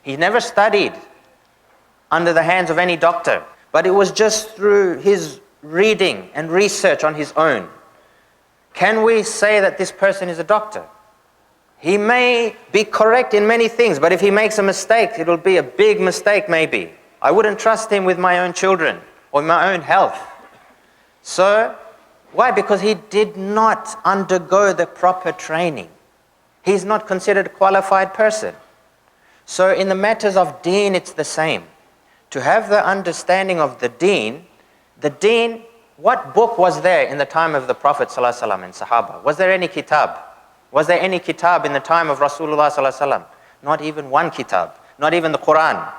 He never studied under the hands of any doctor, but it was just through his reading and research on his own. Can we say that this person is a doctor? He may be correct in many things, but if he makes a mistake, it'll be a big mistake maybe. I wouldn't trust him with my own children or my own health. So, why? Because he did not undergo the proper training. He's not considered a qualified person. So in the matters of deen, it's the same. To have the understanding of the deen, what book was there in the time of the Prophet ﷺ and Sahaba? Was there any kitab? Was there any kitab in the time of Rasulullah ﷺ? Not even one kitab, not even the Quran.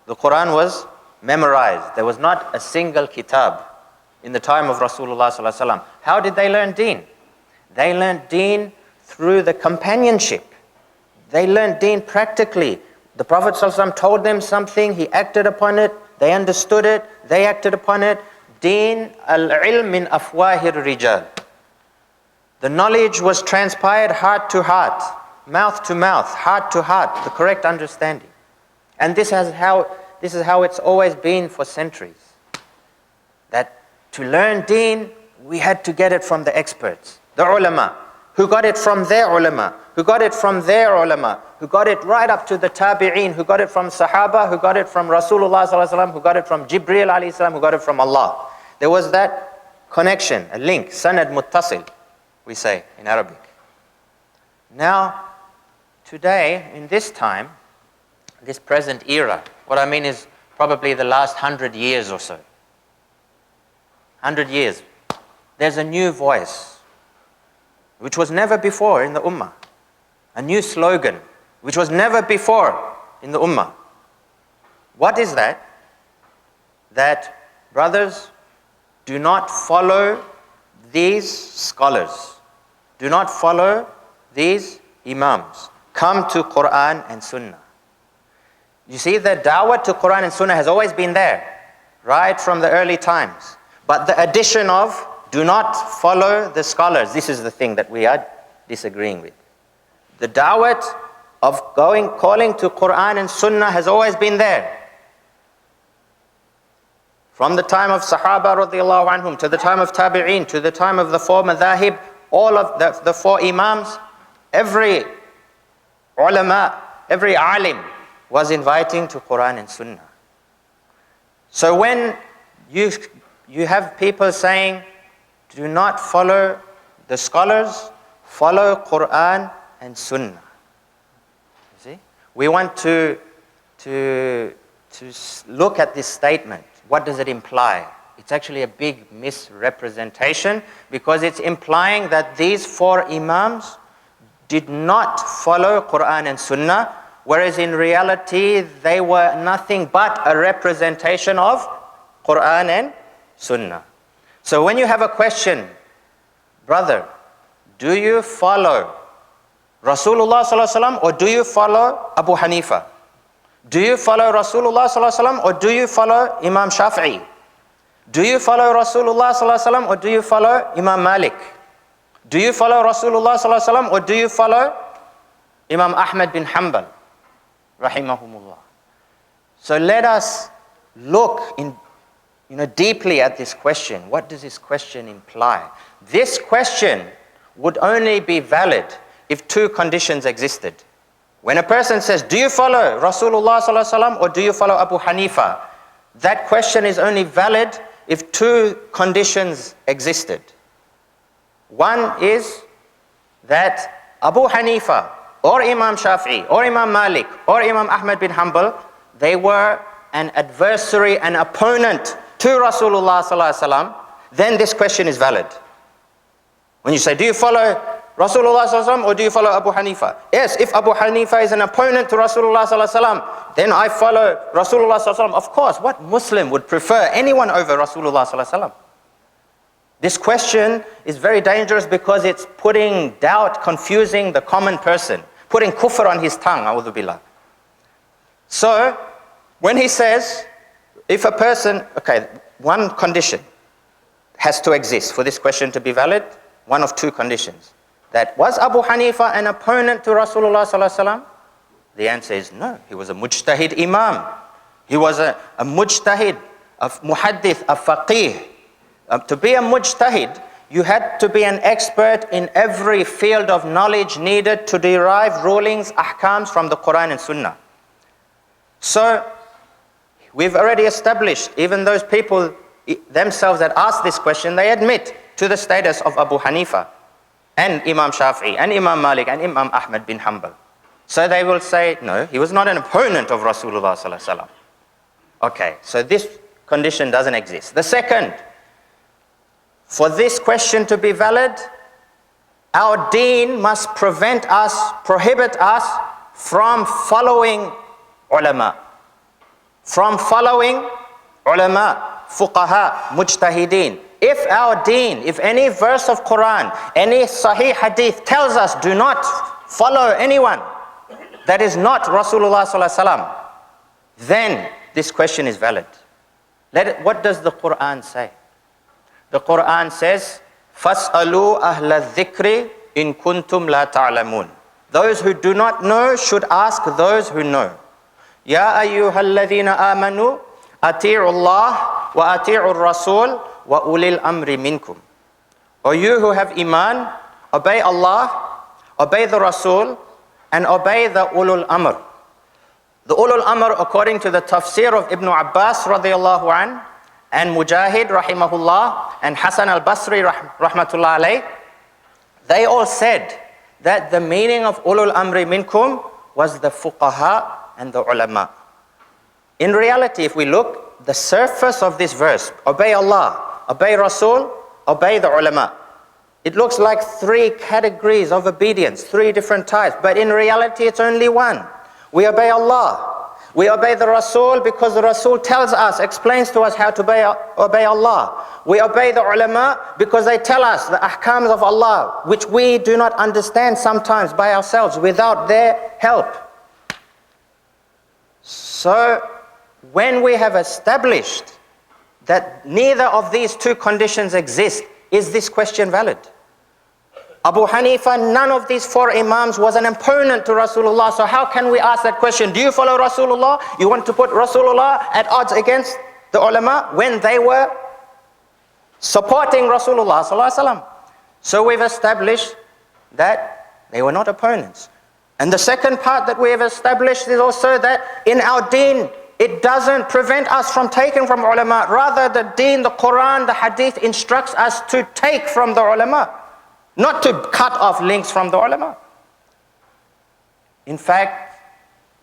The Quran was memorized. There was not a single kitab in the time of Rasulullah ﷺ. How did they learn deen? They learned deen through the companionship. They learned deen practically. The Prophet ﷺ told them something, he acted upon it, they understood it, they acted upon it. Deen al-ilm min afwahir rijal. The knowledge was transpired heart to heart, mouth to mouth, heart to heart, the correct understanding. And this is how it's always been for centuries. That to learn deen, we had to get it from the experts, the ulama, who got it from their ulama, who got it from their ulama, who got it right up to the tabi'een, who got it from Sahaba, who got it from Rasulullah sallallahu alaihi wasallam, who got it from Jibreel alayhi salam, who got it from Allah. There was that connection, a link, sanad muttasil, we say in Arabic. Now, today, in this time, this present era, what I mean is probably the last 100 years or so. 100 years. There's a new voice, which was never before in the ummah. A new slogan, which was never before in the ummah. What is that? That, brothers, do not follow these scholars. Do not follow these imams. Come to Quran and Sunnah. You see, the da'wah to Quran and Sunnah has always been there, right from the early times. But the addition of do not follow the scholars, this is the thing that we are disagreeing with. The da'wah of calling to Quran and Sunnah has always been there. From the time of Sahaba radiallahu anhum, to the time of Tabi'een, to the time of the four madhahib, all of the four imams, every ulama, every alim was inviting to Quran and Sunnah. So when you have people saying, do not follow the scholars, follow Quran and Sunnah. You see? We want to look at this statement. What does it imply? It's actually a big misrepresentation because it's implying that these four imams did not follow Quran and Sunnah, whereas in reality they were nothing but a representation of Quran and Sunnah. So when you have a question, brother, do you follow Rasulullah sallallahu alaihi wasallam or do you follow Abu Hanifa? Do you follow Rasulullah sallallahu alaihi wasallam or do you follow Imam Shafi'i? Do you follow Rasulullah sallallahu alaihi wasallam or do you follow Imam Malik? Do you follow Rasulullah sallallahu alaihi wasallam or do you follow Imam Ahmad bin Hanbal rahimahumullah? So let us look deeply at this question. What does this question imply? This question would only be valid if two conditions existed. When a person says, do you follow Rasulullah sallallahu alaihi wasallam or do you follow Abu Hanifa? That question is only valid if two conditions existed. One is that Abu Hanifa or Imam Shafi'i or Imam Malik or Imam Ahmad bin Hanbal, they were an adversary, an opponent to Rasulullah sallallahu alaihi wasallam, then this question is valid. When you say, do you follow Rasulullah sallallahu alaihi wasallam or do you follow Abu Hanifa? Yes, if Abu Hanifa is an opponent to Rasulullah sallallahu alaihi wasallam, then I follow Rasulullah sallallahu alaihi wasallam. Of course, what Muslim would prefer anyone over Rasulullah sallallahu alaihi wasallam? This question is very dangerous because it's putting doubt, confusing the common person, putting kufr on his tongue, a'udhu billah. So, when he says, if a person, one condition has to exist for this question to be valid, one of two conditions. That was Abu Hanifa an opponent to Rasulullah sallallahu alaihi wasallam? The answer is no. He was a mujtahid imam. He was a mujtahid, a muhaddith, a faqih. To be a mujtahid, you had to be an expert in every field of knowledge needed to derive rulings, ahkams from the Quran and Sunnah. So, we've already established, even those people themselves that ask this question, they admit to the status of Abu Hanifa and Imam Shafi'i and Imam Malik and Imam Ahmad bin Hanbal. So they will say, no, he was not an opponent of Rasulullah sallallahu alaihi wasallam. Okay, so this condition doesn't exist. The second, for this question to be valid, our deen must prohibit us from following ulama. From following ulama, fuqaha, mujtahideen. If our deen, if any verse of Quran, any sahih hadith tells us do not follow anyone that is not Rasulullah sallallahu alaihi wasallam, then this question is valid. What does the Quran say? The Quran says, فَاسْأَلُوا أَهْلَ الذِّكْرِ إِن كُنْتُمْ لَا تَعْلَمُونَ. Those who do not know should ask those who know. يَا أَيُّهَا الَّذِينَ آمَنُوا أَطِيعُوا اللَّهَ وَأَطِيعُوا الرَّسُولَ وَأُولِي الْأَمْرِ مِنْكُمْ. O you who have iman, obey Allah, obey the Rasul, and obey the ulul amr. The ulul amr, according to the tafsir of Ibn Abbas radiallahu an, and Mujahid rahimahullah, and Hasan al-Basri rahmatullah alayh, they all said that the meaning of ulul amri minkum was the fuqaha and the ulama. In reality, if we look, the surface of this verse, obey Allah, obey Rasul, obey the ulama, it looks like three categories of obedience, three different types, but in reality it's only one. We obey Allah. We obey the Rasul because the Rasul tells us, explains to us how to obey Allah. We obey the ulama because they tell us the ahkams of Allah, which we do not understand sometimes by ourselves without their help. So, when we have established that neither of these two conditions exist, is this question valid? Abu Hanifa, none of these four imams was an opponent to Rasulullah. So how can we ask that question? Do you follow Rasulullah? You want to put Rasulullah at odds against the ulama when they were supporting Rasulullah sallallahu alaihi wasallam? So we've established that they were not opponents. And the second part that we have established is also that in our deen, it doesn't prevent us from taking from ulama. Rather, the deen, the Quran, the hadith instructs us to take from the ulama, not to cut off links from the ulama. In fact,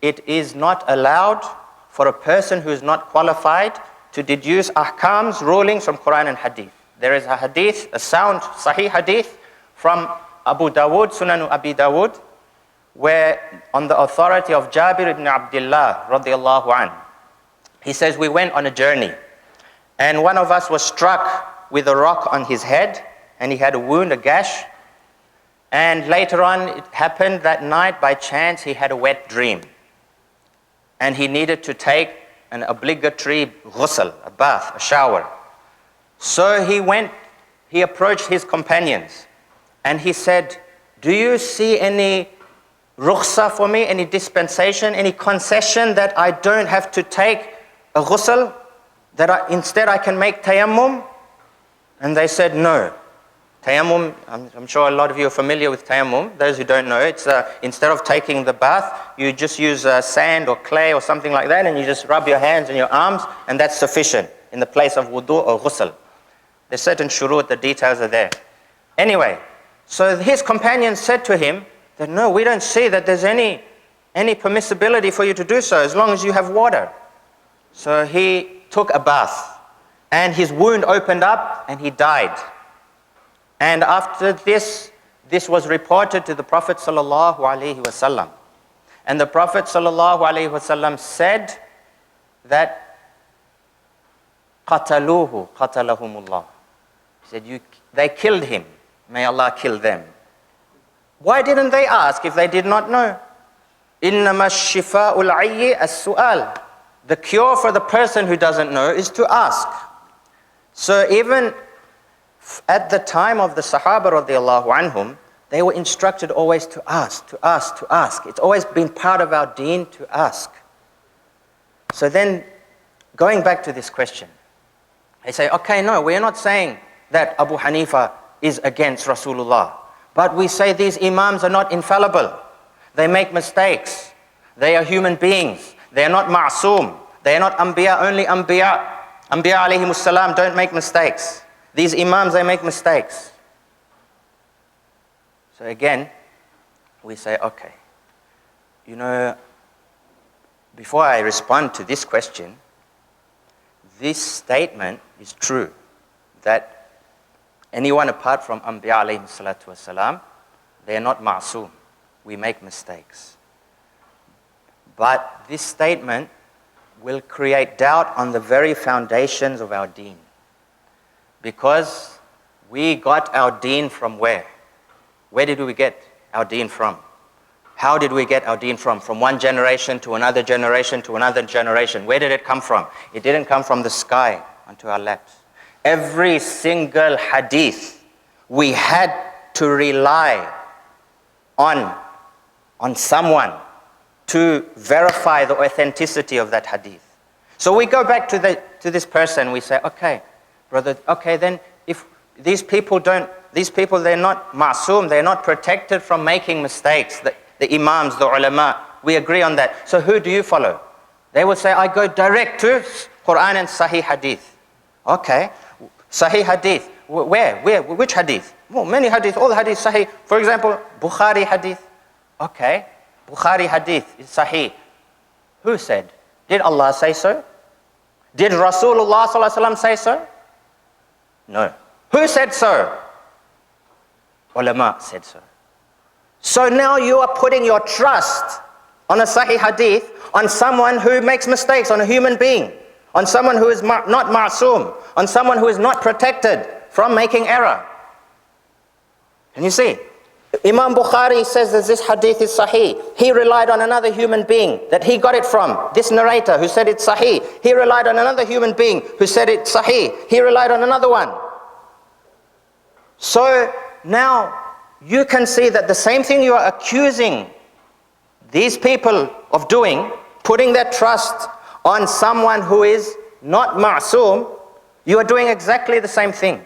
it is not allowed for a person who is not qualified to deduce ahkams, rulings from Quran and hadith. There is a hadith, a sound, sahih hadith from Abu Dawood, Sunan Abi Dawood, where on the authority of Jabir ibn Abdullah radiallahu anh, he says, we went on a journey and one of us was struck with a rock on his head and he had a wound, a gash. And later on, it happened that night, by chance, he had a wet dream. And he needed to take an obligatory ghusl, a bath, a shower. So he approached his companions and he said, do you see any rukhsa for me, any dispensation, any concession that I don't have to take a ghusl, that instead I can make tayammum? And they said, no. Tayammum, I'm sure a lot of you are familiar with tayammum. Those who don't know, it's instead of taking the bath, you just use sand or clay or something like that, and you just rub your hands and your arms, and that's sufficient in the place of wudu or ghusl. There's certain shurut, the details are there. Anyway, so his companions said to him that, no, we don't see that there's any permissibility for you to do so as long as you have water. So he took a bath, and his wound opened up, and he died. And after this was reported to the Prophet sallallahu alaihi wasallam. And the Prophet sallallahu alaihi wasallam said that قَتَلُوهُ قَتَلَهُمُ اللَّهُ. He said, they killed him. May Allah kill them. Why didn't they ask if they did not know? إِنَّمَا الشِّفَاءُ الْعَيِّ السُّؤَالِ. The cure for the person who doesn't know is to ask. So even at the time of the Sahaba radiallahu anhum, They were instructed always to ask, to ask, to ask. It's always been part of our deen to ask. So then, going back to this question, they say, okay, no, we're not saying that Abu Hanifa is against Rasulullah. But we say these imams are not infallible. They make mistakes. They are human beings. They are not ma'soom. They are not anbiya, only anbiya. Anbiya alayhimus salam don't make mistakes. These imams, they make mistakes. So again, we say, okay, before I respond to this question, this statement is true, that anyone apart from Anbiya alayhi salatu wasalam, they are not ma'soom. We make mistakes. But this statement will create doubt on the very foundations of our deen. Because we got our deen from where? Where did we get our deen from? How did we get our deen from? From one generation to another generation to another generation. Where did it come from? It didn't come from the sky onto our laps. Every single hadith, we had to rely on someone to verify the authenticity of that hadith. So we go back to this person, we say, okay, brother, okay, then if these people, they're not ma'soom, they're not protected from making mistakes. The imams, the ulama, we agree on that. So who do you follow? They will say, I go direct to Quran and Sahih Hadith. Okay, Sahih Hadith. Where? Which Hadith? Well, many Hadith, all the Hadith Sahih. For example, Bukhari Hadith. Okay, Bukhari Hadith is Sahih. Who said? Did Allah say so? Did Rasulullah sallallahu alaihi wasallam say so? No. Who said so? Ulama said so. So now you are putting your trust on a Sahih Hadith, on someone who makes mistakes, on a human being, on someone who is not ma'soom, on someone who is not protected from making error. Can you see? Imam Bukhari says that this hadith is Sahih. He relied on another human being that he got it from. This narrator who said it's Sahih. He relied on another human being who said it's Sahih. He relied on another one. So now you can see that the same thing you are accusing these people of doing, putting their trust on someone who is not ma'soom, you are doing exactly the same thing.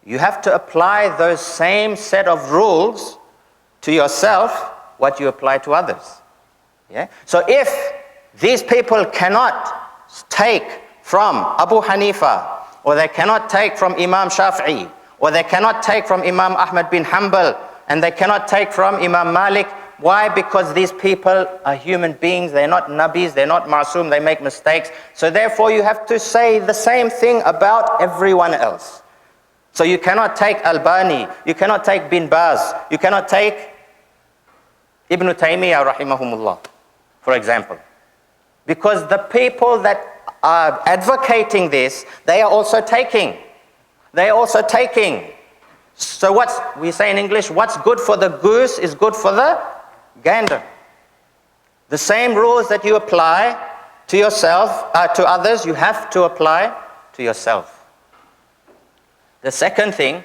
You have to apply those same set of rules to yourself, what you apply to others. Yeah? So if these people cannot take from Abu Hanifa, or they cannot take from Imam Shafi'i, or they cannot take from Imam Ahmad bin Hanbal, and they cannot take from Imam Malik. Why? Because these people are human beings, they're not nabis, they're not ma'soom, they make mistakes. So therefore you have to say the same thing about everyone else. So you cannot take Albani, you cannot take Bin Baz, you cannot take Ibn Taymiyyah rahimahumullah, for example. Because the people that are advocating this, they are also taking. They are also taking. So we say in English, what's good for the goose is good for the gander. The same rules that you apply to yourself, to others, you have to apply to yourself. The second thing,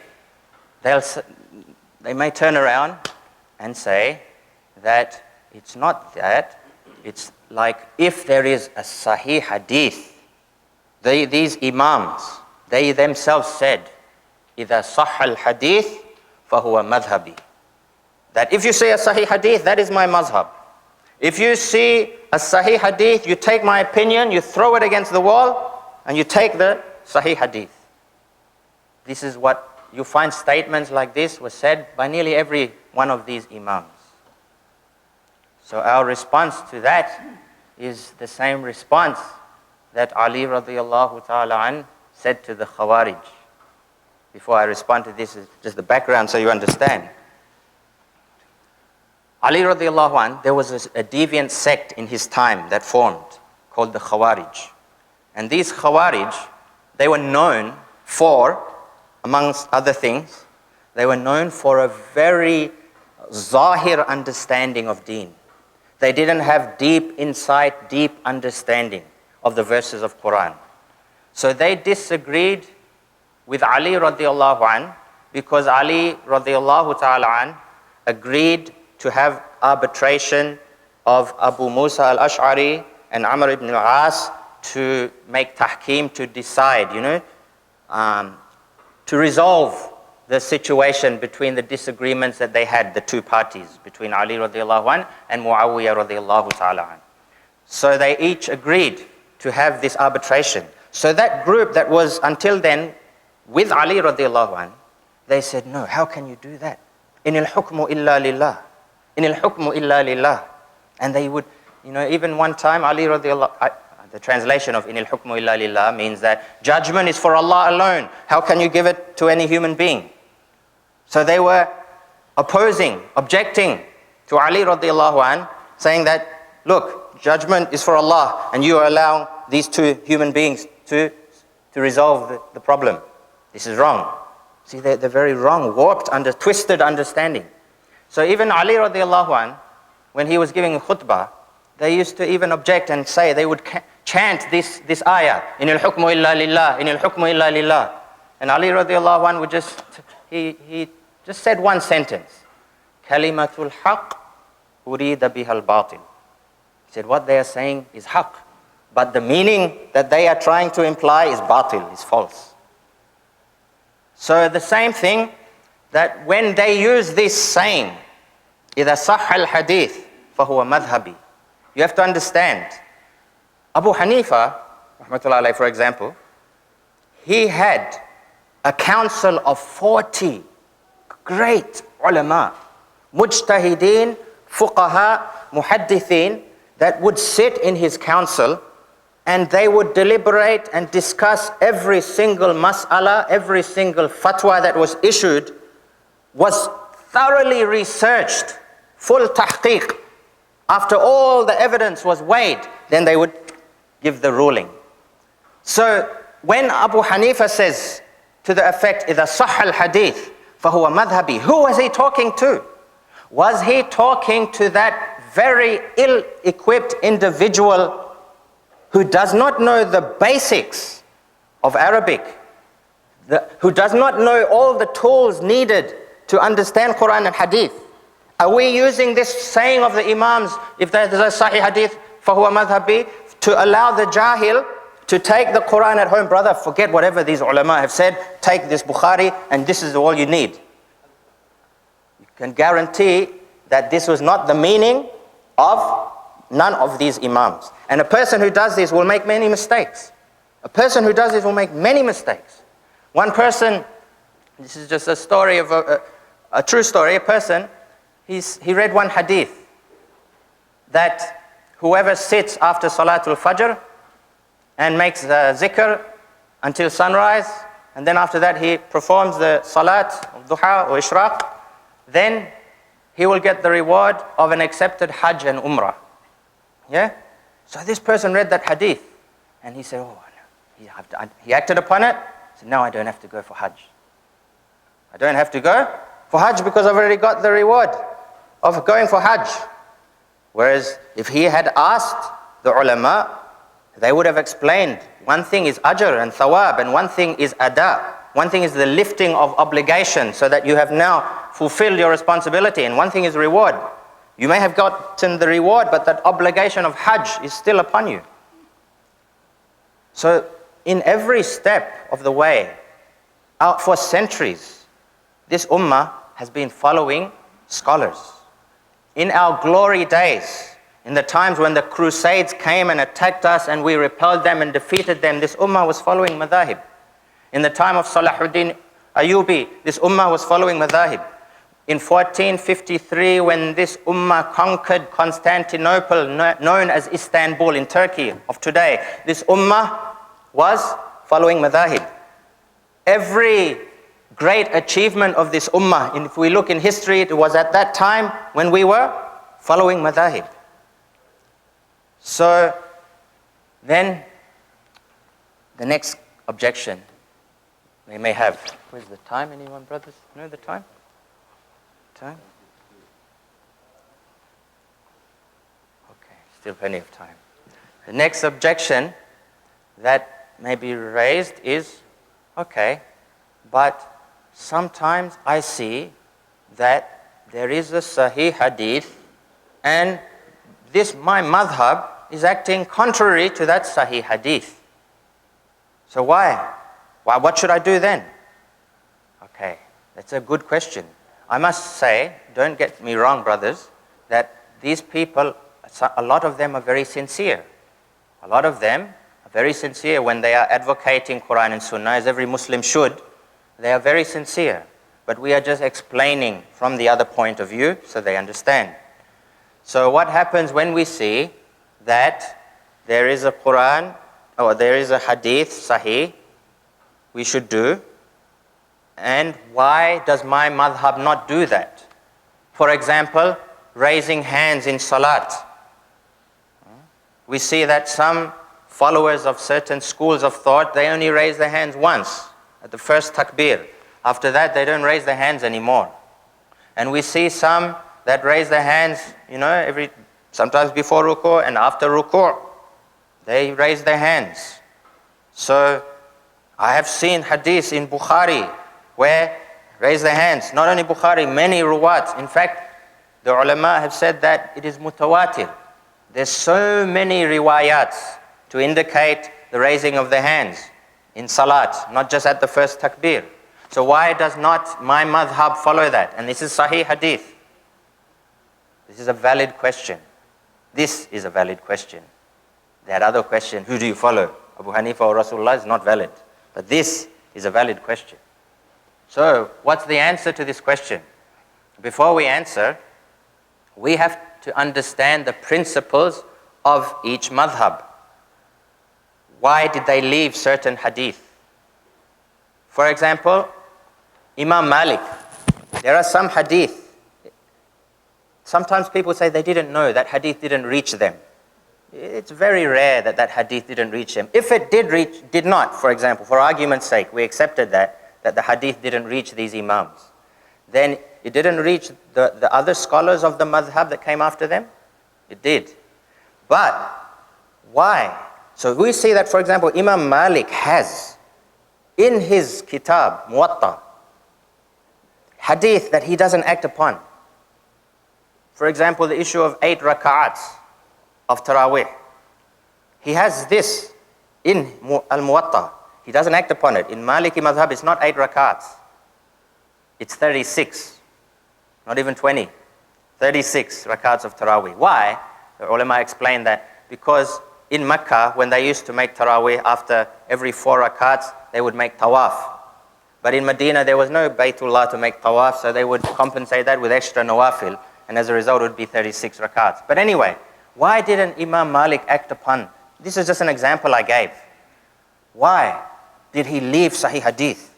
they may turn around and say that it's not that, it's like if there is a Sahih Hadith, these Imams, they themselves said, إِذَا صَحَّ الْحَدِيث فَهُوَ مَذْهَبِي. That if you see a Sahih Hadith, that is my mazhab. If you see a Sahih Hadith, you take my opinion, you throw it against the wall, and you take the Sahih Hadith. This is what you find. Statements like this were said by nearly every one of these Imams. So our response to that is the same response that Ali radiallahu ta'ala an said to the Khawarij. Before I respond to this, is just the background so you understand. Ali radiallahu an, there was a deviant sect in his time that formed called the Khawarij. And these Khawarij, they were known for, amongst other things, they were known for a very zahir understanding of deen. They didn't have deep insight, deep understanding of the verses of Quran. So they disagreed with Ali radiallahu an because Ali radiallahu ta'ala an agreed to have arbitration of Abu Musa al-Ash'ari and Amr ibn al-As to make tahkeem, to decide, to resolve the situation between the disagreements that they had, the two parties, between Ali radiallahu anh and Muawiyah radiallahu ta'ala anh. So they each agreed to have this arbitration. So that group that was until then with Ali radiallahu anh, they said, no, how can you do that? In al-hukmu illa lillah. In al-hukmu illa lillah. And they would, even one time Ali radiallahu anh, the translation of in al-hukmu illa lillah means that judgment is for Allah alone. How can you give it to any human being? So they were opposing, objecting to Ali radiallahu anh, saying that, look, judgment is for Allah and you allow these two human beings to resolve the problem. This is wrong. See, they're very wrong, warped, twisted understanding. So even Ali radiallahu anh, when he was giving a khutbah, they used to even object and say, they would chant this ayah, in al-hukmu illa lillah, in al-hukmu illa lillah. And Ali radiallahu anh would he just said one sentence, kalimatul haqq urida biha al-batil. He said, what they are saying is haqq, but the meaning that they are trying to imply is batil, is false. So the same thing, that when they use this saying, إِذَا صَحَّ الْحَدِيث فَهُوَ مَذْهَبِي. You have to understand, Abu Hanifa, rahmatullahi alayhi, for example, he had a council of 40 great ulama, mujtahideen, fuqaha, muhaddithin, that would sit in his council and they would deliberate and discuss every single mas'ala, every single fatwa that was issued was thoroughly researched, full tahqiq. After all the evidence was weighed, then they would give the ruling. So when Abu Hanifa says to the effect, إِذَا صَحَّ الْحَدِيث فَهُوَ مَذْهَبِي, who was he talking to? Was he talking to that very ill-equipped individual who does not know the basics of Arabic, who does not know all the tools needed to understand Quran and Hadith? Are we using this saying of the Imams, if there's a Sahih Hadith, فَهُوَ مَذْهَبِي, to allow the Jahil to take the Quran at home? Brother, forget whatever these ulama have said, take this Bukhari and this is all you need. You can guarantee that this was not the meaning of none of these Imams. And a person who does this will make many mistakes. A person who does this will make many mistakes. One person, this is just a story of a true story, a person, he read one hadith that whoever sits after Salatul Fajr and makes the zikr until sunrise, and then after that he performs the Salat, Duha or Ishraq, then he will get the reward of an accepted Hajj and Umrah. Yeah? So this person read that hadith and he said, oh, no. He acted upon it. He said, no, I don't have to go for Hajj. I don't have to go for Hajj because I've already got the reward of going for Hajj. Whereas if he had asked the ulama, they would have explained, one thing is ajr and thawab, and one thing is ada. One thing is the lifting of obligation, so that you have now fulfilled your responsibility, and one thing is reward. You may have gotten the reward, but that obligation of Hajj is still upon you. So in every step of the way, out for centuries, this ummah has been following scholars. In our glory days, in the times when the Crusades came and attacked us and we repelled them and defeated them, this ummah was following madhahib. In the time of Salahuddin Ayyubi, this ummah was following madhahib. In 1453, when this ummah conquered Constantinople, known as Istanbul in Turkey of today, this ummah was following madhahib. Every great achievement of this ummah, if we look in history, it was at that time when we were following madhahib. So then the next objection they may have. Where's the time? Anyone, brothers, know the time? Time? Okay, still plenty of time. The next objection that may be raised is, okay, but sometimes I see that there is a Sahih Hadith and my madhab is acting contrary to that Sahih Hadith. So why? What should I do then? Okay, that's a good question. I must say, don't get me wrong, brothers, that these people, a lot of them are very sincere. A lot of them are very sincere when they are advocating Quran and Sunnah, as every Muslim should. They are very sincere. But we are just explaining from the other point of view so they understand. So what happens when we see that there is a Quran or there is a Hadith Sahih we should do, and why does my madhab not do that? For example, raising hands in salat. We see that some followers of certain schools of thought, they only raise their hands once, at the first takbir. After that, they don't raise their hands anymore. And we see some that raise their hands, sometimes before ruku' and after ruku', they raise their hands. So I have seen hadiths in Bukhari where raise their hands. Not only Bukhari, many ruwat. In fact, the ulama have said that it is mutawatir. There's so many riwayats to indicate the raising of the hands in salat, not just at the first takbir. So why does not my madhab follow that? And this is Sahih Hadith. This is a valid question. This is a valid question. That other question, who do you follow? Abu Hanifa or Rasulullah, is not valid. But this is a valid question. So what's the answer to this question? Before we answer, we have to understand the principles of each madhab. Why did they leave certain hadith? For example, Imam Malik, there are some hadith. Sometimes people say they didn't know, that hadith didn't reach them. It's very rare that hadith didn't reach them. If it did not, for example, for argument's sake, we accepted that the hadith didn't reach these imams. Then it didn't reach the other scholars of the madhab that came after them? It did. But why? So we see that, for example, Imam Malik has in his kitab, Muwatta, hadith that he doesn't act upon. For example, the issue of 8 rak'ats of Taraweeh. He has this in Al-Muwatta. He doesn't act upon it. In Maliki madhab, it's not 8 rak'ats. It's 36. Not even 20. 36 rak'ats of Taraweeh. Why? The ulama explained that because in Mecca, when they used to make Taraweeh after every 4 rak'ats, they would make tawaf. But in Medina, there was no Baytullah to make tawaf, so they would compensate that with extra nawafil, and as a result, it would be 36 rak'ats. But anyway, why didn't Imam Malik act upon? This is just an example I gave. Why did he leave Sahih Hadith?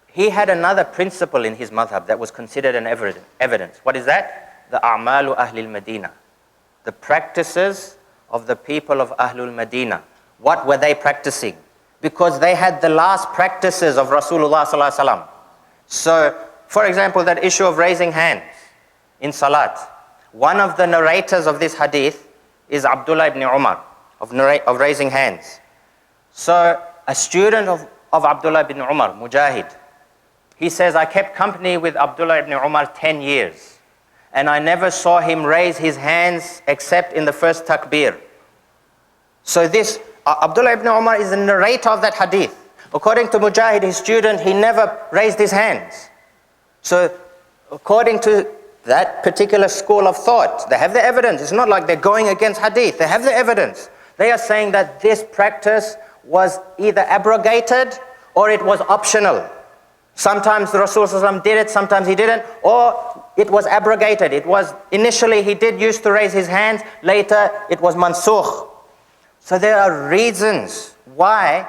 He had another principle in his madhab that was considered an evidence. What is that? The a'malu ahlil Medina. The practices of the people of Ahlul Medina. What were they practicing? Because they had the last practices of Rasulullah sallallahu alaihi wasallam. So, for example, that issue of raising hands in salat. One of the narrators of this hadith is Abdullah ibn Umar, of raising hands. So, a student of Abdullah ibn Umar, Mujahid, he says, I kept company with Abdullah ibn Umar 10 years. And I never saw him raise his hands except in the first takbir. So this, Abdullah ibn Umar is the narrator of that hadith. According to Mujahid, his student, he never raised his hands. So according to that particular school of thought, they have the evidence. It's not like they're going against hadith. They have the evidence. They are saying that this practice was either abrogated or it was optional. Sometimes the Rasul did it, sometimes he didn't, or it was abrogated. It was initially he did used to raise his hands, later it was mansukh. So there are reasons why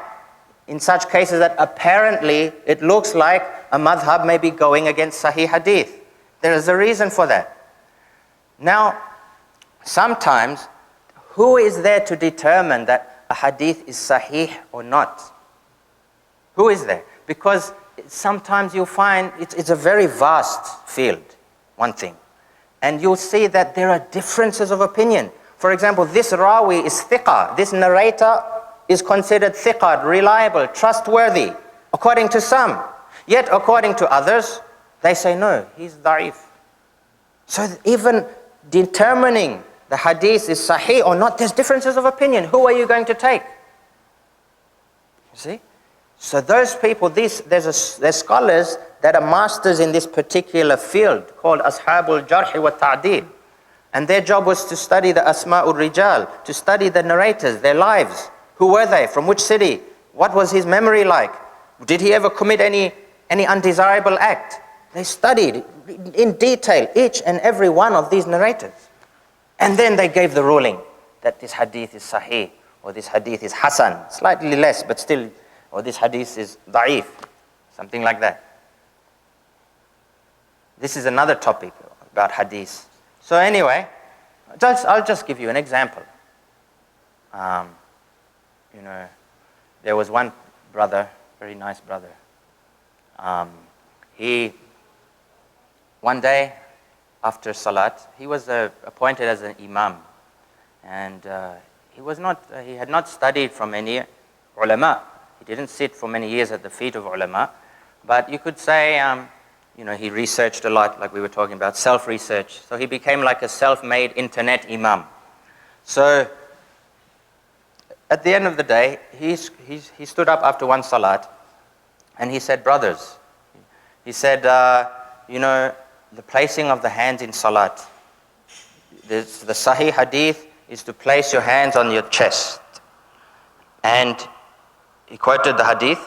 in such cases that apparently it looks like a madhab may be going against Sahih Hadith. There is a reason for that. Now, sometimes who is there to determine that a hadith is sahih or not? Who is there? Because sometimes you'll find it's a very vast field, one thing. And you'll see that there are differences of opinion. For example, this rawi is thiqah. This narrator is considered thiqah, reliable, trustworthy. according to some. Yet according to others, they say no, he's da'if. So even determining the hadith is sahih or not, there's differences of opinion. Who are you going to take? You see? So those people, there's scholars that are masters in this particular field called Ashabul Jarh wa Ta'dil. And their job was to study the Asma'ul Rijal, to study the narrators, their lives. Who were they? From which city? What was his memory like? Did he ever commit any undesirable act? They studied in detail each and every one of these narrators. And then they gave the ruling that this hadith is sahih, or this hadith is hasan, slightly less, but still, or this hadith is da'if, something like that. This is another topic about hadith. So anyway, I'll just give you an example. There was one brother, very nice brother. One day after Salat, he was appointed as an Imam. And he had not studied from any ulama. He didn't sit for many years at the feet of ulama. But you could say, he researched a lot, like we were talking about, self-research. So he became like a self-made internet Imam. So at the end of the day, he stood up after one Salat, and he said, brothers, he said, the placing of the hands in Salat, the Sahih Hadith is to place your hands on your chest. And he quoted the Hadith,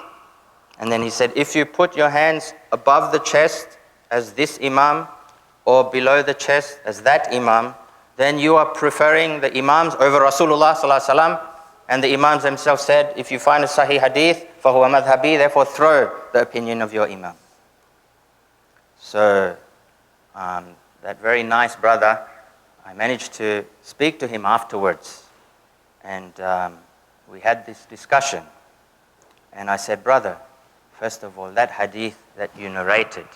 and then he said, if you put your hands above the chest as this Imam, or below the chest as that Imam, then you are preferring the Imams over Rasulullah Sallallahu Alaihi Wasallam. And the Imams themselves said, if you find a Sahih Hadith, فَهُوَ مَذْهَبِي, therefore throw the opinion of your Imam. So, that very nice brother, I managed to speak to him afterwards. And we had this discussion. And I said, brother, first of all, that hadith that you narrated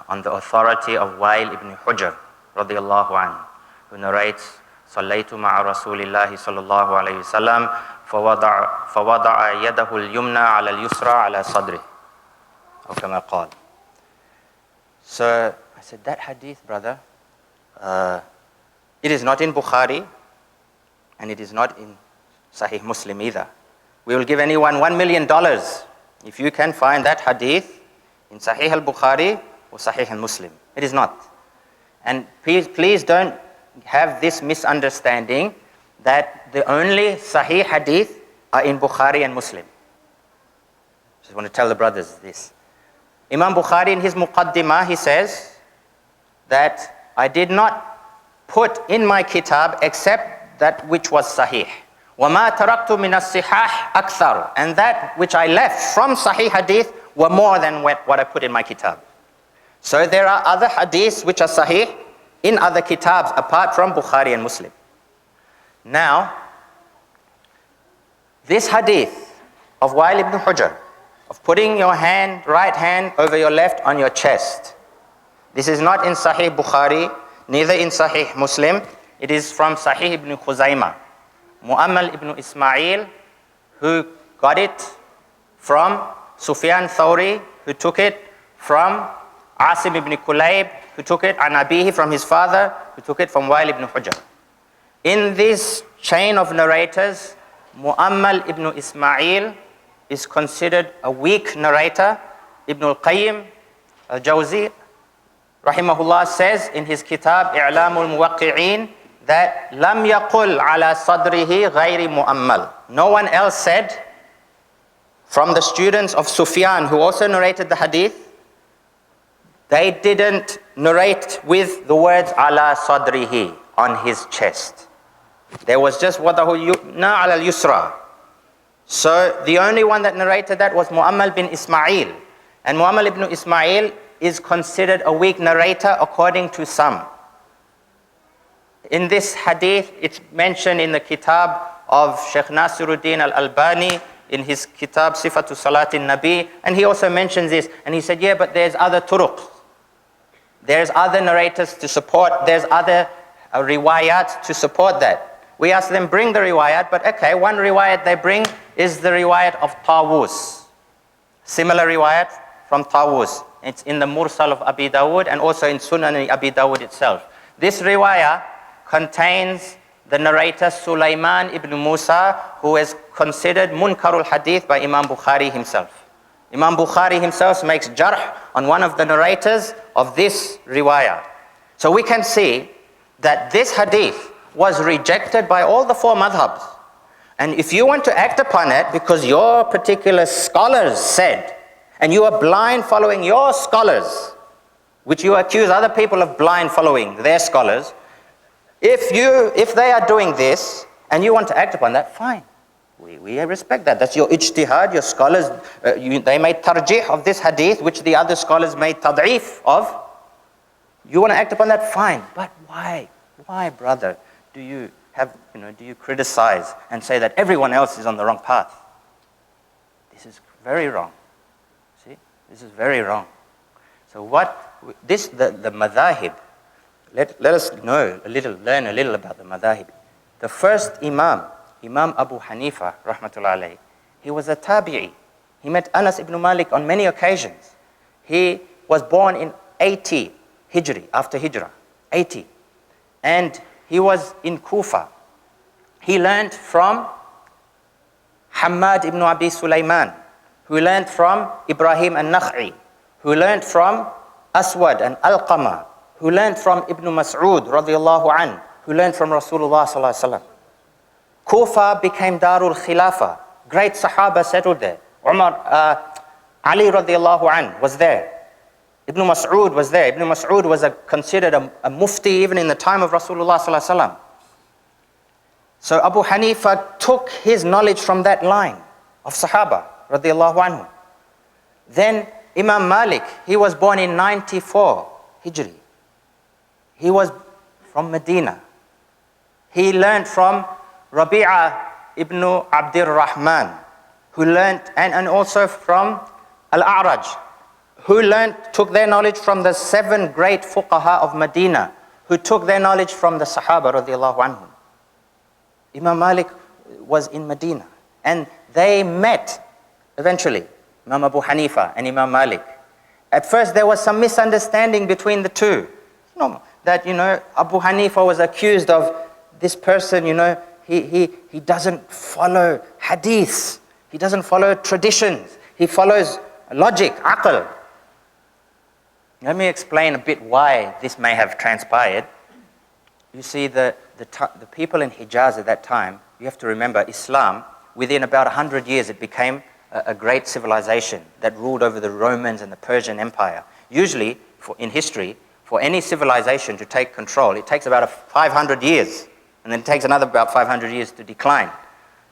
on the authority of Wail ibn Hujr, radiyallahu anhu, who narrates, صليت مع رسول الله صلى الله عليه وسلم فوضع يده اليمنى على اليسرى على صدره أو كما قال. So I said, that hadith, brother, it is not in Bukhari and it is not in Sahih Muslim either. We will give anyone $1 million if you can find that hadith in Sahih al-Bukhari or Sahih al-Muslim. It is not. And please don't have this misunderstanding that the only Sahih hadith are in Bukhari and Muslim. Just want to tell the brothers this. Imam Bukhari in his Muqaddimah, he says that I did not put in my kitab except that which was Sahih. وَمَا تَرَكْتُ مِنَ الصِّحَاحِ أَكْثَرُ. And that which I left from Sahih hadith were more than what I put in my kitab. So there are other hadiths which are Sahih in other kitabs apart from Bukhari and Muslim. Now, this hadith of Wail ibn Hujr, of putting your right hand over your left on your chest, this is not in Sahih Bukhari, neither in Sahih Muslim. It is from Sahih ibn Khuzaymah. Mu'ammal ibn Ismail, who got it from Sufyan Thawri, who took it from Asim ibn Kulayb, who took it an Abihi from his father, who took it from Wail ibn Hujr. In this chain of narrators, Mu'ammal ibn Ismail is considered a weak narrator. Ibn al-Qayyim al-Jawzi, rahimahullah, says in his kitab I'lamul Muwaqqi'in that lam yaqul ala sadrihi ghayri Mu'ammal. No one else said from the students of Sufyan, who also narrated the hadith, they didn't narrate with the words ala sadrihi, on his chest. There was just wadahu yumna ala al-yusra. So the only one that narrated that was Mu'ammal bin Ismail. And Mu'ammal ibn Ismail is considered a weak narrator according to some. In this hadith, it's mentioned in the kitab of Sheikh Nasiruddin al-Albani, in his kitab Sifatu Salatin Nabi, and he also mentions this, and he said, yeah, but there's other turuq. There's other narrators to support, there's other riwayat to support that. We asked them, bring the riwayat, but okay, one riwayat they bring is the riwayat of Tawus. Similar riwayat from Tawus. It's in the Mursal of Abi Dawood and also in Sunan Abi Dawood itself. This riwayah contains the narrator Sulaiman ibn Musa, who is considered Munkarul Hadith by Imam Bukhari himself. Imam Bukhari himself makes jarh on one of the narrators of this riwayah. So we can see that this hadith was rejected by all the four madhabs. And if you want to act upon it because your particular scholars said, and you are blind following your scholars, which you accuse other people of blind following their scholars, if they are doing this and you want to act upon that, fine. We respect that. That's your ijtihad, your scholars, they made tarjih of this hadith, which the other scholars made tad'if of. You want to act upon that, fine. But why? Why, brother, do you criticize and say that everyone else is on the wrong path? This is very wrong. See? This is very wrong. So the madhahib, let us learn a little about the madhahib. The first Imam Abu Hanifa, rahmatullah alayhi, he was a tabi'i. He met Anas ibn Malik on many occasions. He was born in 80 Hijri, after Hijrah, 80. And he was in Kufa. He learned from Hamad ibn Abi Sulaiman, who learned from Ibrahim al-Nakh'i, who learned from Aswad and Alqama, who learned from Ibn Mas'ud radiyallahu an, who learned from Rasulullah sallallahu alaihi wasallam. Kufa became Darul Khilafah. Great Sahaba settled there. Ali radiyallahu an was there. Ibn Mas'ud was there. Ibn Mas'ud was considered a mufti even in the time of Rasulullah sallallahu alaihi wasallam. So Abu Hanifa took his knowledge from that line of Sahaba radiyallahu anhu. Then Imam Malik, he was born in 94 Hijri. He was from Medina. He learned from Rabi'a ibn Abdir Rahman, who learned, and also from Al-A'raj, who took their knowledge from the 7 great fuqaha of Medina, who took their knowledge from the Sahaba radiyallahu anhum. Imam Malik was in Medina, and they met eventually, Imam Abu Hanifa and Imam Malik. At first there was some misunderstanding between the two. That Abu Hanifa was accused of this person, he doesn't follow hadiths, he doesn't follow traditions, he follows logic, aql. Let me explain a bit why this may have transpired. You see, the people in Hijaz at that time, you have to remember, Islam, within about 100 years, it became a great civilization that ruled over the Romans and the Persian Empire. Usually, in history, for any civilization to take control, it takes about 500 years, and then it takes another about 500 years to decline.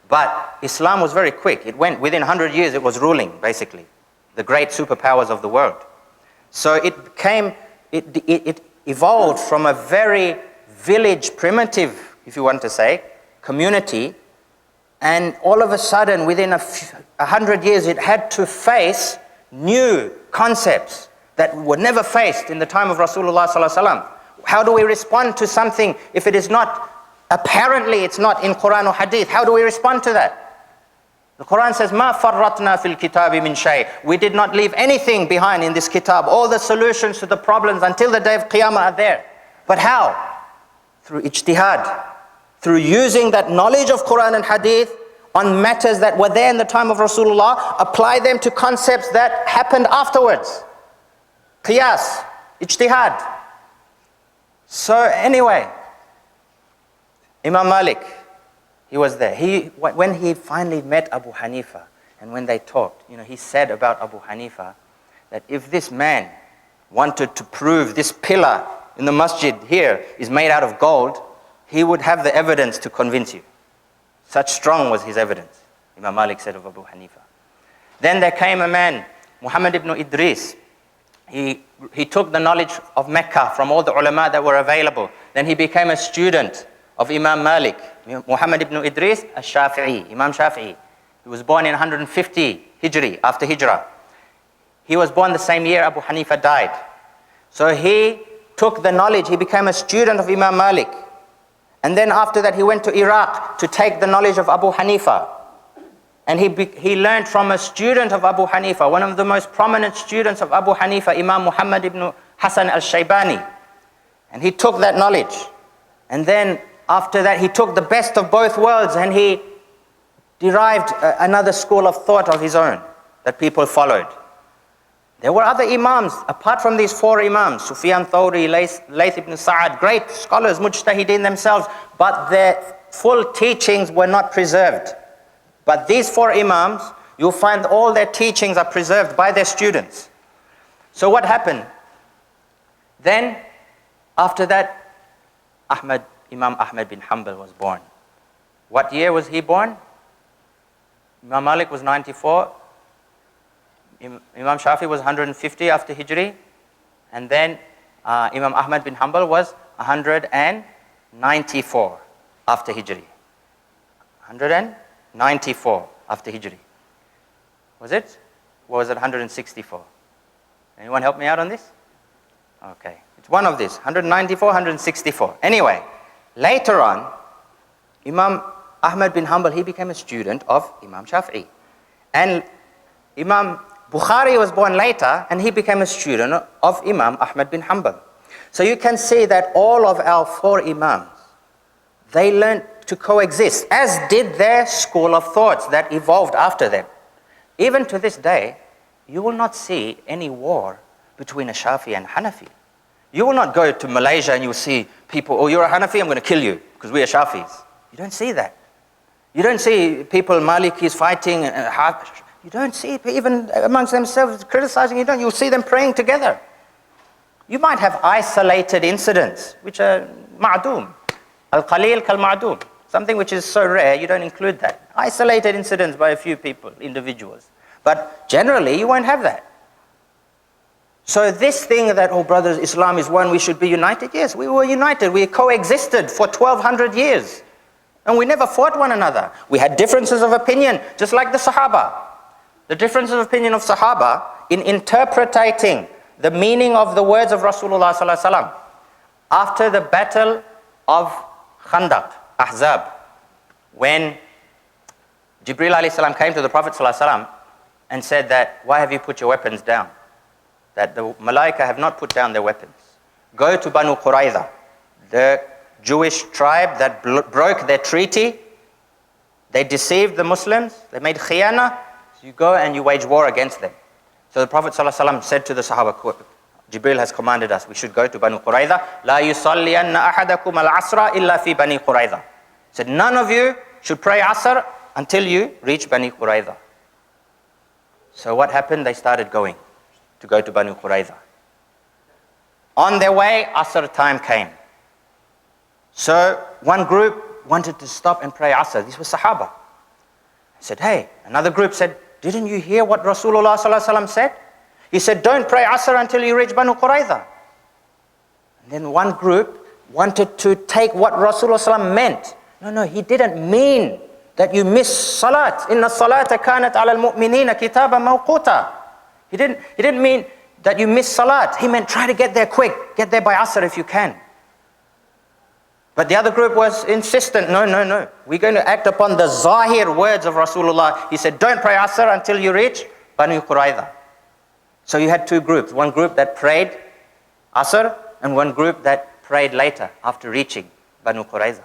But Islam was very quick. It went, within 100 years, it was ruling, basically, the great superpowers of the world. So it evolved from a very village, primitive, if you want to say, community, and all of a sudden, within 100 years, it had to face new concepts that were never faced in the time of Rasulullah sallallahu alaihi wasallam. How do we respond to something if it is not, apparently it's not in Quran or Hadith? How do we respond to that? The Quran says, "Ma farratna fil kitabi min shay." We did not leave anything behind in this kitab. All the solutions to the problems until the day of Qiyamah are there. But how? Through ijtihad, through using that knowledge of Quran and Hadith on matters that were there in the time of Rasulullah, apply them to concepts that happened afterwards. Qiyas, ijtihad. So anyway, Imam Malik, he was there. When he finally met Abu Hanifa, and when they talked, he said about Abu Hanifa that if this man wanted to prove this pillar in the masjid here is made out of gold, he would have the evidence to convince you. Such strong was his evidence, Imam Malik said of Abu Hanifa. Then there came a man, Muhammad ibn Idris. He took the knowledge of Mecca from all the ulama that were available. Then he became a student of Imam Malik, Muhammad ibn Idris al-Shafi'i, Imam Shafi'i. He was born in 150 Hijri, after Hijrah. He was born the same year Abu Hanifa died. So he took the knowledge, he became a student of Imam Malik. And then after that he went to Iraq to take the knowledge of Abu Hanifa. And he learned from a student of Abu Hanifa, one of the most prominent students of Abu Hanifa, Imam Muhammad ibn Hassan al-Shaybani. And he took that knowledge. And then after that, he took the best of both worlds and he derived another school of thought of his own that people followed. There were other imams, apart from these four imams, Sufyan Thawri, Layth ibn Sa'ad, great scholars, mujtahideen themselves, but their full teachings were not preserved. But these four imams, you'll find all their teachings are preserved by their students. So what happened? Then, after that, Imam Ahmad bin Hanbal was born. What year was he born? Imam Malik was 94. Imam Shafi was 150 after Hijri. And then Imam Ahmad bin Hanbal was 194 after Hijri. 194 after Hijri. Was it? Or was it 164? Anyone help me out on this? Okay. It's one of these. 194, 164. Anyway, later on, Imam Ahmad bin Hanbal, he became a student of Imam Shafi'i. And Imam Bukhari was born later, and he became a student of Imam Ahmad bin Hanbal. So you can see that all of our four imams, they learned to coexist, as did their school of thoughts that evolved after them. Even to this day, you will not see any war between a Shafi and Hanafi. You will not go to Malaysia and you will see people, oh, you're a Hanafi, I'm going to kill you because we are Shafis. You don't see that. You don't see people, Malikis fighting. You don't see even amongst themselves criticizing. You'll see them praying together. You might have isolated incidents, which are ma'doom. Al-qalil kal-ma'doom. Something which is so rare, you don't include that. Isolated incidents by a few people, individuals. But generally, you won't have that. So this thing that, oh brothers, Islam is one, we should be united. Yes, we were united. We coexisted for 1200 years. And we never fought one another. We had differences of opinion, just like the Sahaba. The differences of opinion of Sahaba in interpreting the meaning of the words of Rasulullah sallallahu alaihi wasallam after the battle of Khandaq, Ahzab, when Jibril alayhi salam came to the Prophet sallallahu alaihi wasallam and said that, why have you put your weapons down? That the Malaika have not put down their weapons. Go to Banu Qurayza, the Jewish tribe that broke their treaty. They deceived the Muslims. They made khiyana. So you go and you wage war against them. So the Prophet ﷺ said to the Sahaba, Jibril has commanded us, we should go to Banu Qurayza. La yusalliyanna ahadakum al-asra illa fi Bani Qurayza. He said, none of you should pray Asr until you reach Bani Qurayza. So what happened? They started going to go to Banu Qurayza. On their way, Asr time came. So one group wanted to stop and pray Asr. These were Sahaba. He said, hey, another group said, didn't you hear what Rasulullah ﷺ said? He said, don't pray Asr until you reach Banu Qurayza. And then one group wanted to take what Rasulullah ﷺ meant. No, he didn't mean that you miss salat. Inna salata kanat ala al-mu'minina kitaban mawquta. He didn't mean that you miss salat. He meant try to get there quick. Get there by Asr if you can. But the other group was insistent. No. We're going to act upon the zahir words of Rasulullah. He said, don't pray Asr until you reach Banu Qurayza. So you had two groups. One group that prayed Asr and one group that prayed later after reaching Banu Qurayza.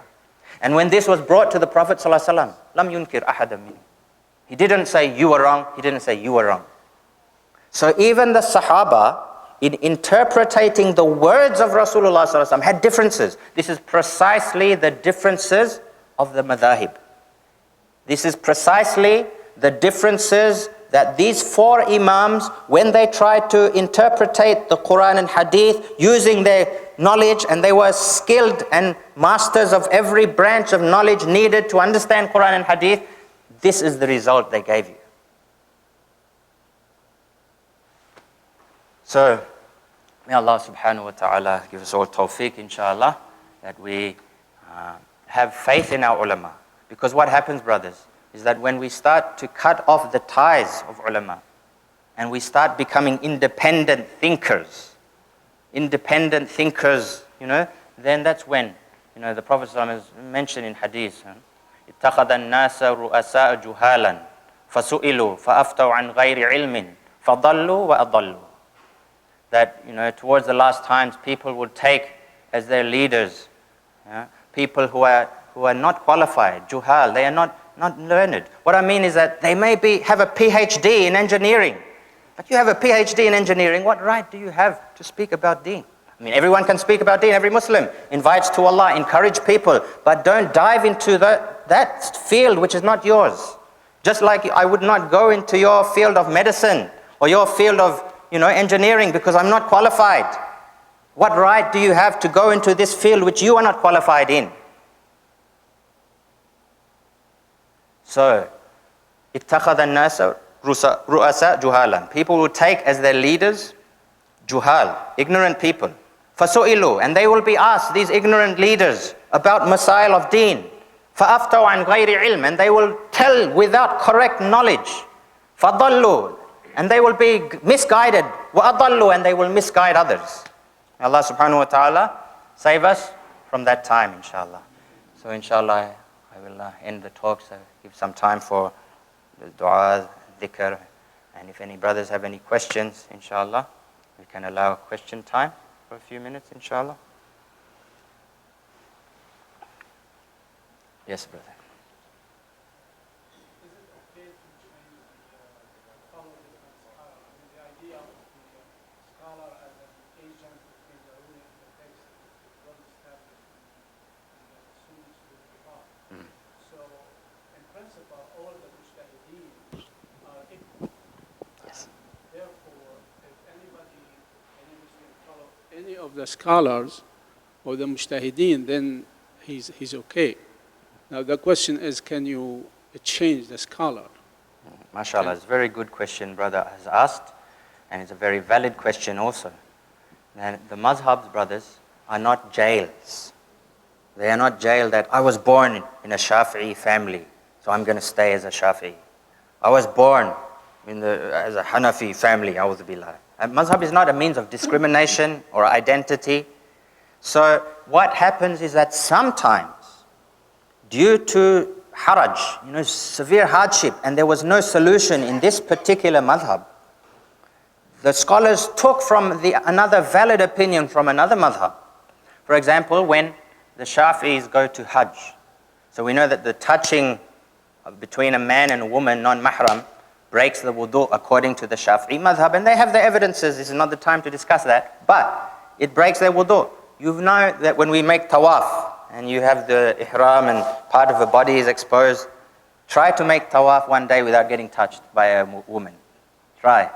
And when this was brought to the Prophet ﷺ, lam yunkir ahada min. He didn't say you were wrong. He didn't say you were wrong. So even the Sahaba, in interpreting the words of Rasulullah ﷺ, had differences. This is precisely the differences of the madhab. This is precisely the differences that these four imams, when they tried to interpretate the Quran and Hadith using their knowledge, and they were skilled and masters of every branch of knowledge needed to understand Quran and Hadith, this is the result they gave you. So, may Allah subhanahu wa ta'ala give us all tawfiq, inshallah, that we have faith in our ulama. Because what happens, brothers, is that when we start to cut off the ties of ulama, and we start becoming independent thinkers, then that's when, the Prophet ﷺ has mentioned in hadith, اتَّخَذَ النَّاسَ رُؤَسَاءَ جُهَالًا فَسُئِلُوا فَأَفْتَوْا عَنْ غَيْرِ عِلْمٍ فَضَلُّوا وَأَضَلُّوا. That, towards the last times, people would take as their leaders, people who are not qualified, juhal, they are not learned. What I mean is that they may have a PhD in engineering, but you have a PhD in engineering, what right do you have to speak about deen? I mean, everyone can speak about deen, every Muslim invites to Allah, encourage people, but don't dive into that field which is not yours. Just like I would not go into your field of medicine or your field of engineering because I'm not qualified. What right do you have to go into this field which you are not qualified in? So, اتخذ الناس رؤساء جهالا. People will take as their leaders juhal, ignorant people. فَسُئِلُوا, and they will be asked, these ignorant leaders, about masail of deen. فَأَفْتَوْا عَنْ غَيْرِ عِلْمٍ, and they will tell without correct knowledge. فَضَلُّوا, and they will be misguided. وَأَضَلُّوا, and they will misguide others. May Allah subhanahu wa ta'ala save us from that time, inshallah. So inshallah, I will end the talk, so give some time for the dua, dhikr, and if any brothers have any questions, inshallah, we can allow question time for a few minutes, inshallah. Yes, brother. Is it okay to change follow different scholar? I mean, the idea of the scholar as an agent between the ruling and the text is well established in the students will be taught. So, in principle, all the mujtahideen are equal. Yes. Therefore, if any Muslim follow any of the scholars or the mujtahideen, then he's okay. Now the question is, can you change the scholar? MashaAllah, it's a very good question brother has asked, and it's a very valid question also. And the madhabs, brothers, are not jails. They are not jail that I was born in a Shafi'i family, so I'm going to stay as a Shafi'i. I was born as a Hanafi family, a'udhu billah. And madhab is not a means of discrimination or identity. So what happens is that sometimes, due to haraj, severe hardship, and there was no solution in this particular madhab, the scholars took from another valid opinion from another madhab. For example, when the Shafi'is go to Hajj, so we know that the touching between a man and a woman, non-mahram, breaks the wudu according to the Shafi'i madhab, and they have the evidences. This is not the time to discuss that, but it breaks their wudu. You know that when we make tawaf, and you have the ihram and part of the body is exposed, try to make tawaf one day without getting touched by a woman. Try.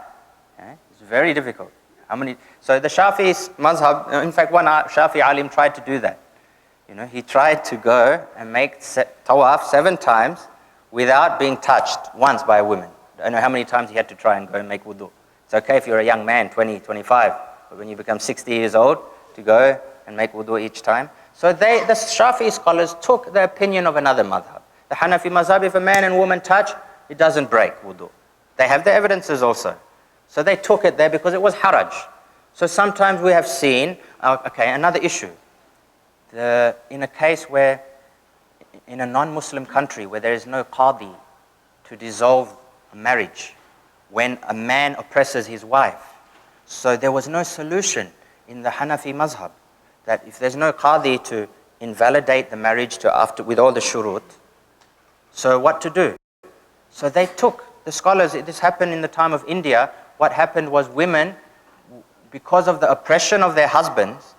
It's very difficult. So the Shafi'i mazhab, in fact one Shafi'i alim tried to do that. He tried to go and make tawaf 7 times without being touched once by a woman. I don't know how many times he had to try and go and make wudu. It's okay if you're a young man, 20, 25, but when you become 60 years old, to go and make wudu each time. So the Shafi'i scholars took the opinion of another madhab. The Hanafi madhab, if a man and woman touch, it doesn't break wudu. They have the evidences also. So they took it there because it was haraj. So sometimes we have seen, another issue. In a case where, in a non-Muslim country where there is no qadi to dissolve a marriage, when a man oppresses his wife. So there was no solution in the Hanafi mazhab, that if there's no qadi to invalidate the marriage with all the shurut, so what to do? So they took, the scholars, this happened in the time of India, what happened was women, because of the oppression of their husbands,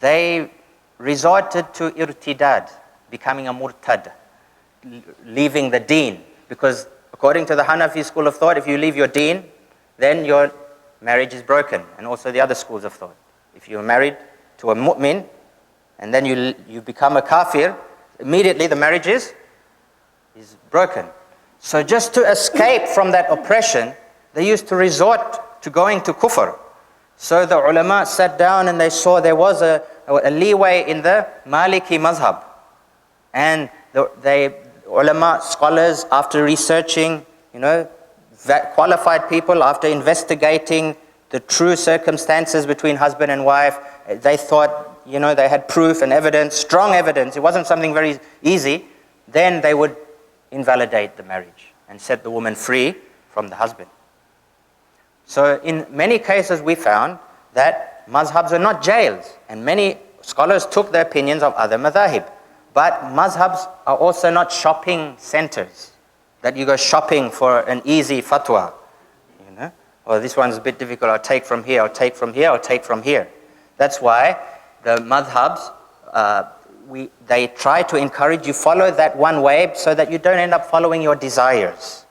they resorted to irtidad, becoming a murtad, leaving the deen. Because according to the Hanafi school of thought, if you leave your deen, then your marriage is broken, and also the other schools of thought. If you're married to a mu'min, and then you become a kafir, immediately the marriage is broken. So just to escape from that oppression, they used to resort to going to kufr. So the ulama sat down and they saw there was a leeway in the Maliki mazhab. And the ulama scholars, after researching, qualified people, after investigating the true circumstances between husband and wife, they thought, they had proof and evidence, strong evidence, it wasn't something very easy, then they would invalidate the marriage. and set the woman free from the husband. So in many cases we found that mazhabs are not jails, and many scholars took the opinions of other madhahib. But mazhabs are also not shopping centers, that you go shopping for an easy fatwa. Or this one's a bit difficult, I'll take from here, I'll take from here, I'll take from here. That's why the madhabs, they try to encourage you follow that one way so that you don't end up following your desires.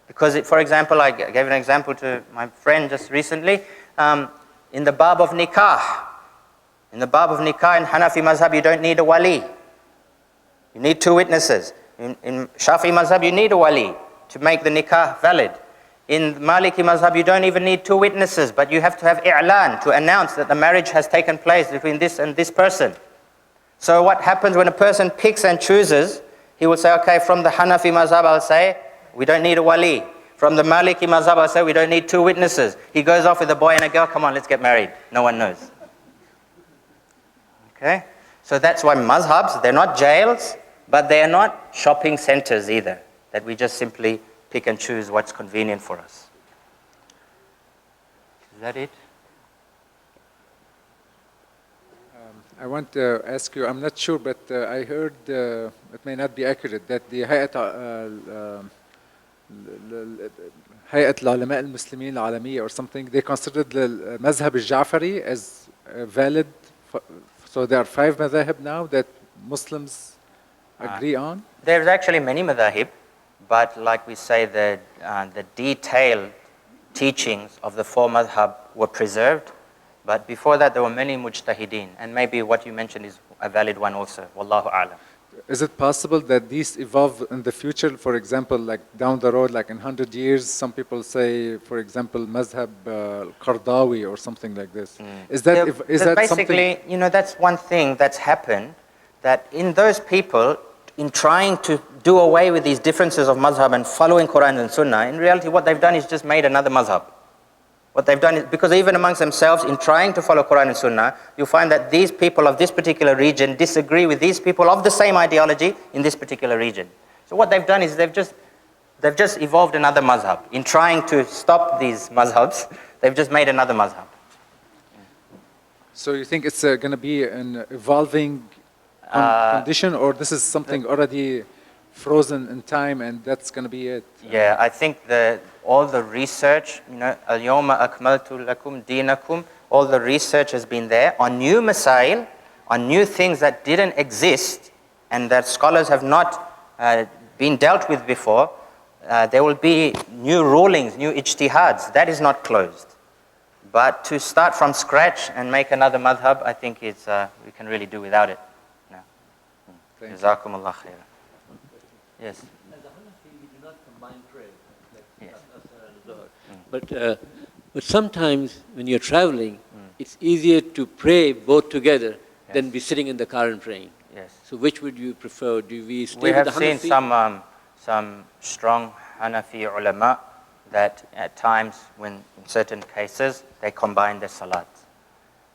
Because, for example, I gave an example to my friend just recently, in the bab of nikah. In the bab of nikah in Hanafi mazhab, you don't need a wali. You need 2 witnesses. In Shafi mazhab, you need a wali to make the nikah valid. In Maliki mazhab, you don't even need 2 witnesses, but you have to have i'lan to announce that the marriage has taken place between this and this person. So what happens when a person picks and chooses, he will say, okay, from the Hanafi mazhab, I'll say, we don't need a wali. From the Maliki mazhab, I'll say, we don't need 2 witnesses. He goes off with a boy and a girl, come on, let's get married. No one knows. Okay? So that's why mazhabs, they're not jails, but they are not shopping centers either, that we just simply pick and choose what's convenient for us. Is that it? I want to ask you, I'm not sure, but I heard, it may not be accurate, that the هيئة العلماء المسلمين العالمية or something, they considered the Madhab al-Ja'fari as valid. So there are 5 madhahib now that Muslims agree on? There's actually many madhahib, but like we say, the detailed teachings of the 4 madhab were preserved. But before that, there were many mujtahideen, and maybe what you mentioned is a valid one also. Wallahu a'lam. Is it possible that these evolve in the future? For example, like down the road, like in 100 years, some people say, for example, Madhab Qardawi or something like this. Is that, is that basically, something? That's one thing that's happened, that in those people, in trying to do away with these differences of madhab and following Quran and Sunnah, in reality what they've done is just made another madhab. What they've done is, because even amongst themselves, in trying to follow Quran and Sunnah, you find that these people of this particular region disagree with these people of the same ideology in this particular region. So what they've done is they've just evolved another mazhab. In trying to stop these mazhabs, they've just made another mazhab. So you think it's going to be an evolving condition, or this is something already frozen in time and that's going to be it? Yeah, I think all the research, al-yawma akmaltu lakum dinakum, all the research has been there on new masail, on new things that didn't exist and that scholars have not been dealt with before. There will be new rulings, new ijtihads. That is not closed. But to start from scratch and make another madhab, I think it's, we can really do without it. No. Jazakumullah khairan. Yes. As a Hanafi, we do not combine prayer, like Yes. Asr and Zuhr. But sometimes when you're traveling, it's easier to pray both together than be sitting in the car and praying. Yes. So which would you prefer? Do we stay We with have the seen Hanafi? some strong Hanafi ulama that at times, when in certain cases, they combine their salat.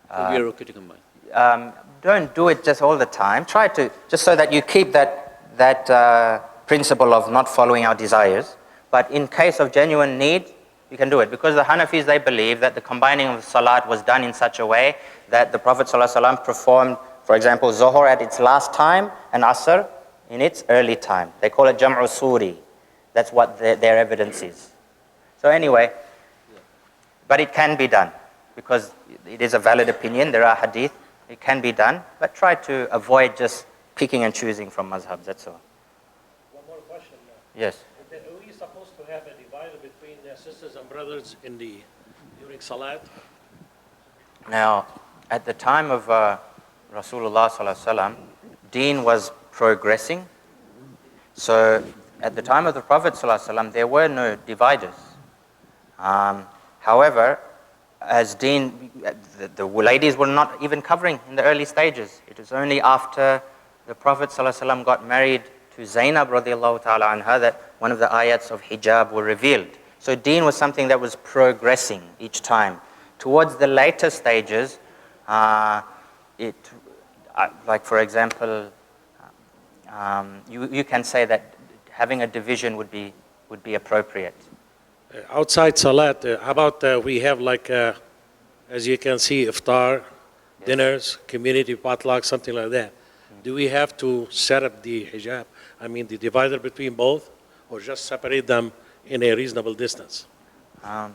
So we are okay to combine. Don't do it just all the time. Try to, just so that you keep that principle of not following our desires. But in case of genuine need, you can do it. Because the Hanafis, they believe that the combining of the salat was done in such a way that the Prophet ﷺ performed, for example, Zuhr at its last time and Asr in its early time. They call it Jam'u Suri. That's what their evidence is. So anyway, but it can be done because it is a valid opinion. There are hadith. It can be done, but try to avoid just picking and choosing from mazhabs, that's all. One more question. Yes. Are we supposed to have a divider between sisters and brothers during Salat? Now, at the time of Rasulullah sallallahu alaihi wasallam, deen was progressing. So, at the time of the Prophet sallallahu alaihi wasallam, there were no dividers. However, as deen, the ladies were not even covering in the early stages. It was only after the Prophet ﷺ got married to Zainab radiallahu ta'ala anha that one of the ayats of hijab were revealed. So deen was something that was progressing each time. Towards the later stages, like for example, you can say that having a division would be would be appropriate? Outside Salat, how about we have like, as you can see, iftar, dinners, community potluck, something like that. Do we have to set up the hijab, I mean the divider between both, or just separate them in a reasonable distance? I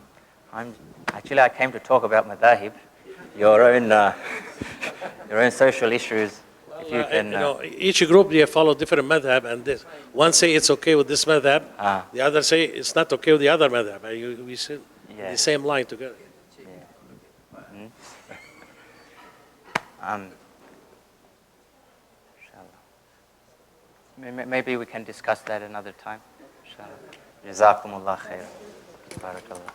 came to talk about madhahib, your own social issues. If you can, each group they follow different madhab, and this one say it's okay with this madhab, the other say it's not okay with the other madhab. We sit in the same line together. Maybe we can discuss that another time. Inshallah. Jazakumullah khair. Barakallah.